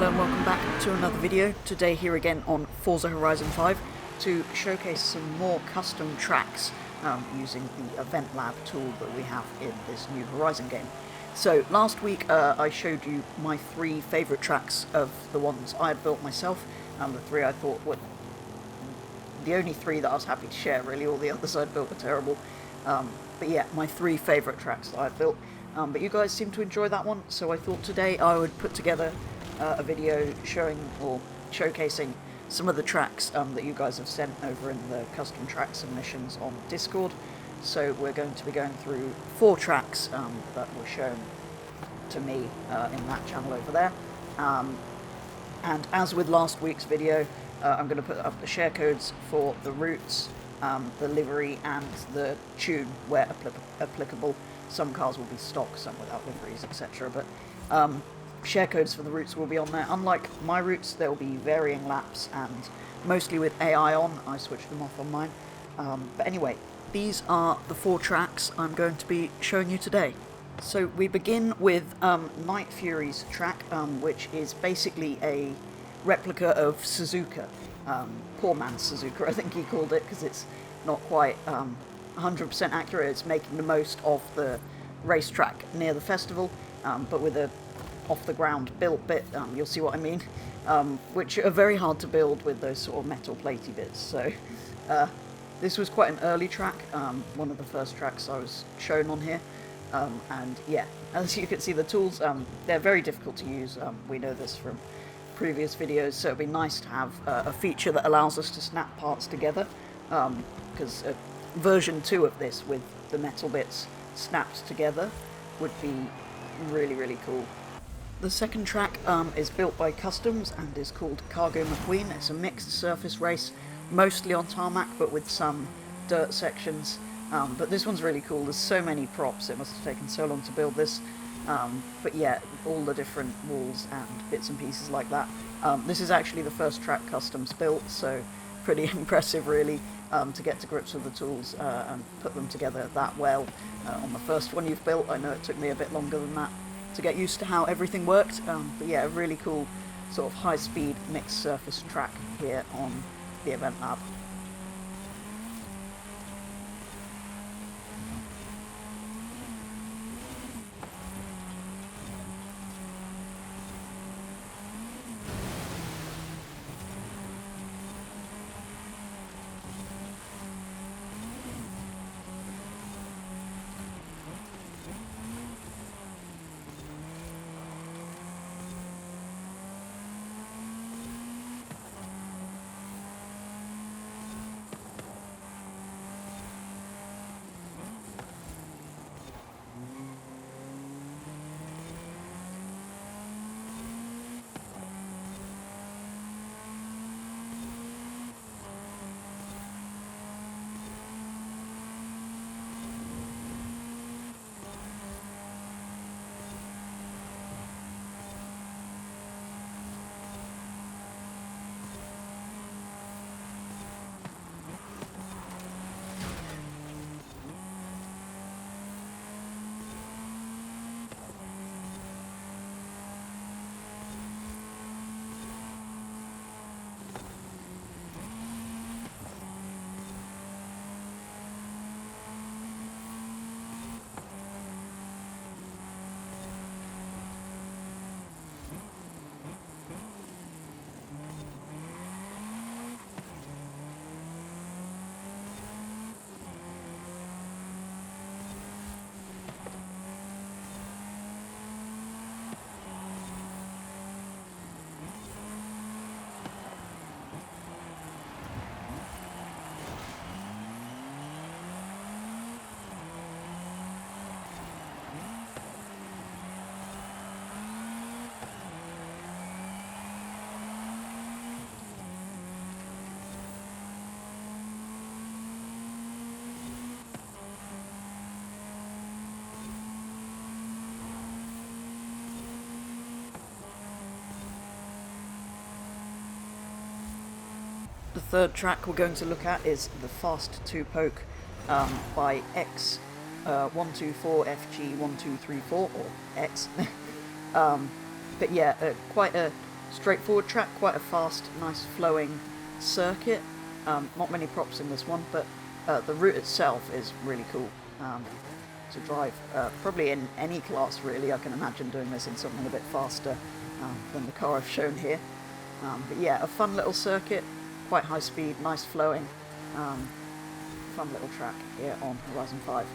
Hello and welcome back to another video. Today here again on Forza Horizon 5 to showcase some more custom tracks using the Event Lab tool that we have in this new Horizon game. So last week I showed you my 3 favourite tracks of the ones I had built myself, the 3 I thought were the only 3 that I was happy to share really. All the others I'd built were terrible. But yeah, my 3 favourite tracks that I've built. But you guys seem to enjoy that one, so I thought today I would put together a video showing or showcasing some of the tracks that you guys have sent over in the custom track submissions on Discord. So we're going to be going through 4 tracks that were shown to me in that channel over there. And as with last week's video, I'm going to put up the share codes for the routes, the livery and the tune where applicable. Some cars will be stock, some without liveries, etc. But share codes for the routes will be on there. Unlike my routes, there will be varying laps and mostly with AI on. I switched them off on mine. But anyway, these are the 4 tracks I'm going to be showing you today. So we begin with Night Fury's track, which is basically a replica of Suzuka. Poor man's Suzuka, I think he called it, because it's not quite 100% accurate. It's making the most of the racetrack near the festival, but with a off-the-ground built bit, you'll see what I mean, which are very hard to build with those sort of metal platey bits. So this was quite an early track, one of the first tracks I was shown on here, and yeah, as you can see, the tools, they're very difficult to use. We know this from previous videos, so it'd be nice to have a feature that allows us to snap parts together, because version 2 of this with the metal bits snapped together would be really cool. The second track is built by Customs and is called Cargo McQueen. It's a mixed surface race, mostly on tarmac but with some dirt sections, but this one's really cool. There's so many props, it must have taken so long to build this, but yeah, all the different walls and bits and pieces like that. This is actually the first track Customs built, so pretty impressive really, to get to grips with the tools and put them together that well on the first one you've built. I know it took me a bit longer than that to get used to how everything worked, but yeah, a really cool sort of high-speed mixed surface track here on the Event Lab. The third track we're going to look at is the Fast 2 Poke by X124FG1234, or X. But yeah, quite a straightforward track, quite a fast, nice flowing circuit. Not many props in this one, but the route itself is really cool to drive. Probably in any class, really. I can imagine doing this in something a bit faster than the car I've shown here. But yeah, a fun little circuit, quite high speed, nice flowing, fun little track here on Horizon 5.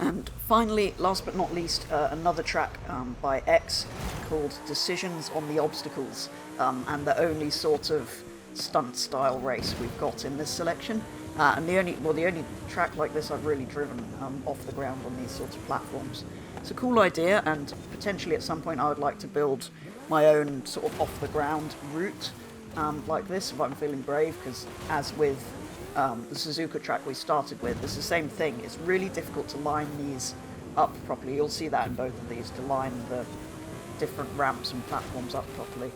And finally, last but not least, another track by X called Decisions on the Obstacles, and the only sort of stunt-style race we've got in this selection. And the only track like this I've really driven off the ground on these sorts of platforms. It's a cool idea, and potentially at some point I would like to build my own sort of off-the-ground route like this if I'm feeling brave, because as with the Suzuka track we started with, it's the same thing. It's really difficult to line these up properly. You'll see that in both of these, to line the different ramps and platforms up properly.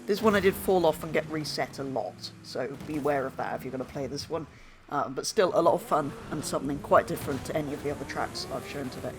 This one I did fall off and get reset a lot, so be aware of that if you're going to play this one. But still a lot of fun, and something quite different to any of the other tracks I've shown today.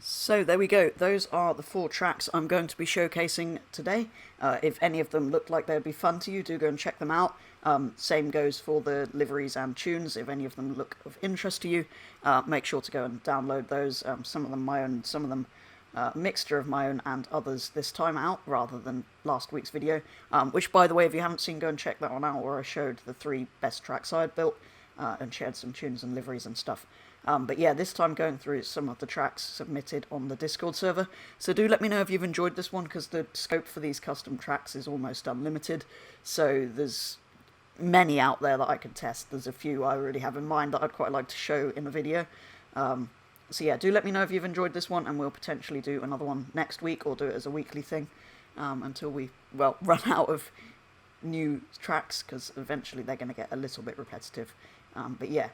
So there we go, those are the 4 tracks I'm going to be showcasing today. If any of them look like they'd be fun to you, do go and check them out. Same goes for the liveries and tunes. If any of them look of interest to you, make sure to go and download those. Some of them my own, some of them a mixture of my own and others this time out, rather than last week's video. Which, by the way, if you haven't seen, go and check that one out, where I showed the 3 best tracks I had built and shared some tunes and liveries and stuff. But yeah, this time going through some of the tracks submitted on the Discord server. So do let me know if you've enjoyed this one, because the scope for these custom tracks is almost unlimited. So there's many out there that I can test. There's a few I already have in mind that I'd quite like to show in a video. So yeah, do let me know if you've enjoyed this one, and we'll potentially do another one next week, or do it as a weekly thing, until we, well, run out of new tracks, because eventually they're going to get a little bit repetitive. But yeah,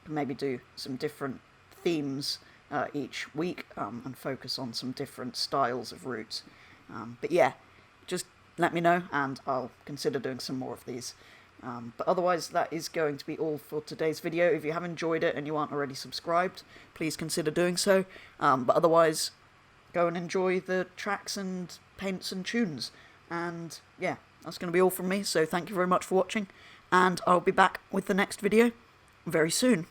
maybe do some different themes each week, and focus on some different styles of routes. But yeah, just let me know, and I'll consider doing some more of these. But otherwise, that is going to be all for today's video. If you have enjoyed it and you aren't already subscribed, please consider doing so. But otherwise, go and enjoy the tracks and paints and tunes. And yeah, that's going to be all from me. So thank you very much for watching, and I'll be back with the next video very soon.